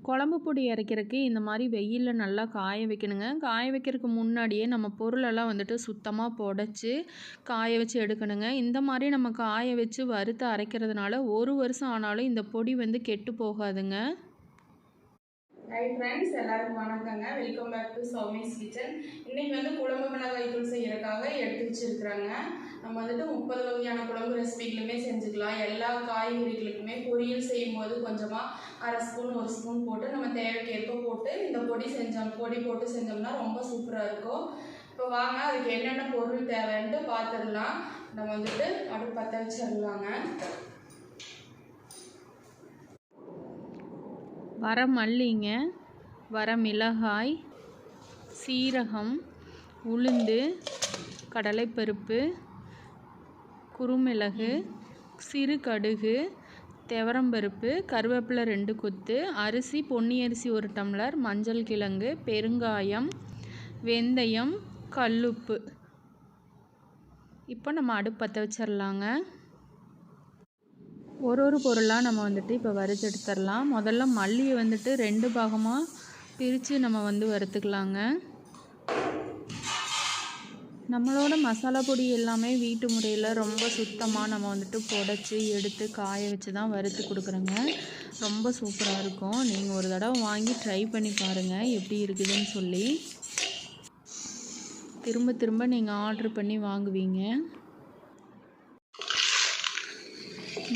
குழம்பு பொடி அரைக்கிறதுக்கு இந்த மாதிரி வெயிலில் நல்லா காய வைக்கணுங்க. காய வைக்கிறதுக்கு முன்னாடியே நம்ம பொருளெல்லாம் வந்துட்டு சுத்தமாக புடச்சி காய வச்சு எடுக்கணுங்க. இந்த மாதிரி நம்ம காய வச்சு வறுத்து அரைக்கிறதுனால 1 வருஷம் ஆனாலும் இந்த பொடி வந்து கெட்டு போகாதுங்க. ஹாய் ஃப்ரெண்ட்ஸ், எல்லாருக்கும் வணக்கங்க. Welcome back to Soumi's kitchen. இன்றைக்கி வந்து குழம்பு மிளகாய் தூள் செய்கிறதுக்காக எடுத்து வச்சுருக்குறாங்க. நம்ம வந்துட்டு 30 வகையான குழம்பு ரெசிபிகளுமே செஞ்சுக்கலாம். எல்லா காய்கறிகளுக்குமே பொரியல் செய்யும்போது கொஞ்சமாக 1/2 ஸ்பூன் 1 ஸ்பூன் போட்டு நம்ம தேவைக்கேற்ப போட்டு இந்த பொடி போட்டு செஞ்சோம்னா ரொம்ப சூப்பராக இருக்கும். இப்போ வாங்க அதுக்கு என்னென்ன பொருள் தேவைன்ட்டு பார்த்துடலாம். நம்ம வந்துட்டு அடுப்பு பற்ற வச்சிடலாங்க. வரமல்லிங்க, வரமிளகாய், சீரகம், உளுந்து, கடலைப்பருப்பு, குறுமிளகு, சிறு கடுகு, துவரம்பருப்பு, கருவேப்பிலை 2 கொத்து, அரிசி பொன்னி அரிசி 1 டம்ளர், மஞ்சள் கிழங்கு, பெருங்காயம், வெந்தயம், கல்லுப்பு. இப்போ நம்ம அடுப்பு பற்ற வச்சிடலாங்க. ஒரு பொருளாக நம்ம வந்துட்டு இப்போ வறுத்து எடுத்துடலாம். முதல்ல மல்லியை வந்துட்டு 2 பாகமாக பிரித்து நம்ம வந்து வறுத்துக்கலாங்க. நம்மளோட மசாலா பொடி எல்லாமே வீட்டு முறையில் ரொம்ப சுத்தமாக நம்ம வந்துட்டு புடச்சி எடுத்து காய வச்சு தான் வறுத்து கொடுக்குறோங்க. ரொம்ப சூப்பராக இருக்கும். நீங்கள் ஒரு தடவை வாங்கி ட்ரை பண்ணி பாருங்கள் எப்படி இருக்குதுன்னு சொல்லி. திரும்ப நீங்கள் ஆர்டர் பண்ணி வாங்குவீங்க.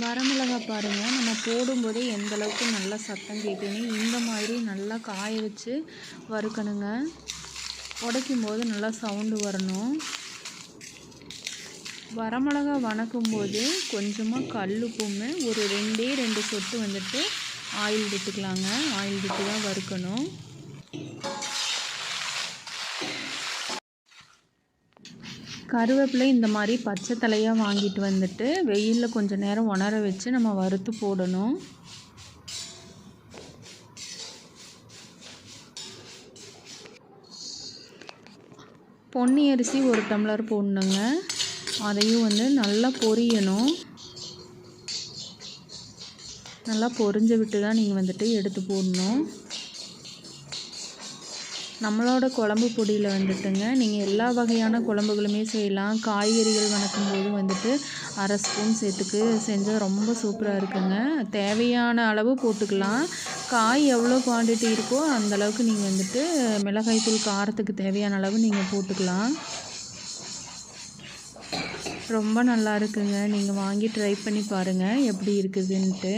வரமிளகாய் பாருங்கள், நம்ம போடும்போதே எந்த அளவுக்கு நல்லா சத்தம் கேட்குன்னு இந்த மாதிரி நல்லா காய வச்சு வறுக்கணுங்க. உடைக்கும் போது நல்லா சவுண்டு வரணும். வரமிளகாய் வணக்கும்போது கொஞ்சமாக கல்லுப்புமே ஒரு 2 சொட்டு வந்துட்டு ஆயில் விட்டுக்கலாங்க. ஆயில் விட்டு தான் வறுக்கணும். கருவேப்பிலை இந்த மாதிரி பச்சை தலையாக வாங்கிட்டு வந்துட்டு வெயிலில் கொஞ்சம் நேரம் உணர வச்சு நம்ம வறுத்து போடணும். பொன்னி அரிசி 1 டம்ளர் போடணுங்க. அதையும் வந்து நல்லா பொரியணும். நல்லா பொரிஞ்ச விட்டு தான் நீங்கள் வந்துட்டு எடுத்து போடணும். நம்மளோட குழம்பு பொடியில் வந்துட்டுங்க நீங்கள் எல்லா வகையான குழம்புகளுமே செய்யலாம். காய்கறிகள் வணக்கும் போது வந்துட்டு 1/2 ஸ்பூன் சேர்த்துக்கு செஞ்சால் ரொம்ப சூப்பராக இருக்குங்க. தேவையான அளவு போட்டுக்கலாம். காய் எவ்வளோ குவான்டிட்டி இருக்கோ அந்தளவுக்கு நீங்கள் வந்துட்டு மிளகாய் தூள் காரத்துக்கு தேவையான அளவு நீங்கள் போட்டுக்கலாம். ரொம்ப நல்லா இருக்குங்க. நீங்கள் வாங்கி ட்ரை பண்ணி பாருங்கள் எப்படி இருக்குதுன்ட்டு.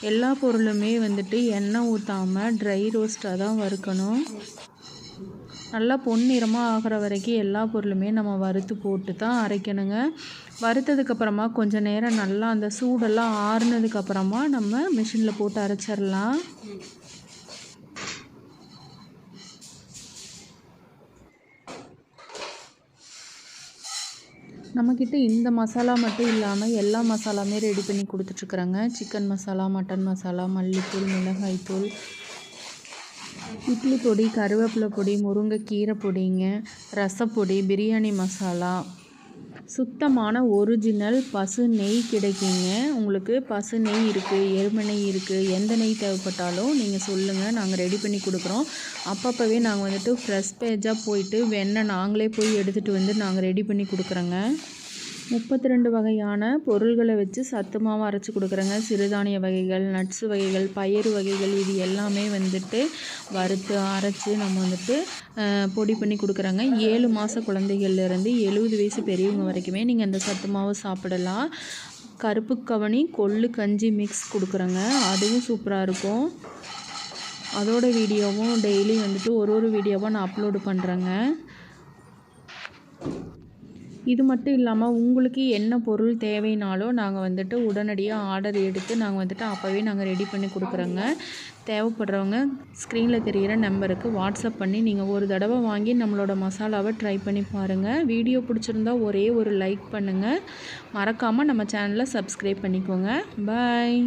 எல்லா பொருளுமே வந்துட்டு எண்ணெய் ஊற்றாமல் ட்ரை ரோஸ்ட்டாக தான் வறுக்கணும். நல்லா பொன்னிறமாக ஆகிற வரைக்கும் எல்லா பொருளுமே நம்ம வறுத்து போட்டு தான் அரைக்கணுங்க. வறுத்ததுக்கப்புறமா கொஞ்சம் நேரம் நல்லா அந்த சூடெல்லாம் ஆறுனதுக்கப்புறமா நம்ம மிஷினில் போட்டு அரைச்சிடலாம். நம்மக்கிட்ட இந்த மசாலா மட்டும் இல்லாமல் எல்லா மசாலாமே ரெடி பண்ணி கொடுத்துட்ருக்குறாங்க. சிக்கன் மசாலா, மட்டன் மசாலா, மல்லித்தூள், மிளகாய்த்தூள், இட்லி பொடி, கருவேப்பிலை பொடி, முருங்கைக்கீரை பொடிங்க, ரசப்பொடி, பிரியாணி மசாலா, சுத்தமான ஒரிஜினல் பசு நெய் கிடைக்குங்க. உங்களுக்கு பசு நெய் இருக்குது, எருமை நெய் இருக்குது, எந்த நெய் தேவைப்பட்டாலும் நீங்கள் சொல்லுங்கள், நாங்கள் ரெடி பண்ணி கொடுக்குறோம். அப்பப்போவே நாங்கள் வந்துட்டு ஃப்ரெஷ் பேஜாக போயிட்டு வெண்ணெய் நாங்களே போய் எடுத்துகிட்டு வந்து நாங்கள் ரெடி பண்ணி கொடுக்குறோங்க. 32 வகையான பொருள்களை வச்சு சத்து மாவு அரைச்சி கொடுக்குறேங்க. சிறுதானிய வகைகள், நட்ஸ் வகைகள், பயிறு வகைகள் இது எல்லாமே வந்துட்டு வறுத்து அரைச்சி நம்ம வந்துட்டு பொடி பண்ணி கொடுக்குறாங்க. 7 மாத குழந்தைகள்லேருந்து 70 வயசு பெரியவங்க வரைக்குமே நீங்கள் அந்த சத்து மாவு சாப்பிடலாம். கருப்பு கவனி கொள்ளு கஞ்சி மிக்ஸ் கொடுக்குறேங்க. அதுவும் சூப்பராக இருக்கும். அதோட வீடியோவும் டெய்லி வந்துட்டு ஒரு வீடியோவாக நான் அப்லோடு பண்ணுறேங்க. இது மட்டும் இல்லாமல் உங்களுக்கு என்ன பொருள் தேவைனாலும் நாங்கள் வந்துட்டு உடனடியாக ஆர்டர் எடுத்து நாங்கள் வந்துட்டு அப்போவே நாங்கள் ரெடி பண்ணி கொடுக்குறோங்க. தேவைப்படுறவங்க ஸ்க்ரீனில் தெரிகிற நம்பருக்கு வாட்ஸ்அப் பண்ணி நீங்கள் ஒரு தடவை வாங்கி நம்மளோட மசாலாவை ட்ரை பண்ணி பாருங்கள். வீடியோ பிடிச்சிருந்தா ஒரே ஒரு லைக் பண்ணுங்கள். மறக்காமல் நம்ம சேனலை சப்ஸ்கிரைப் பண்ணிக்கோங்க. பாய்.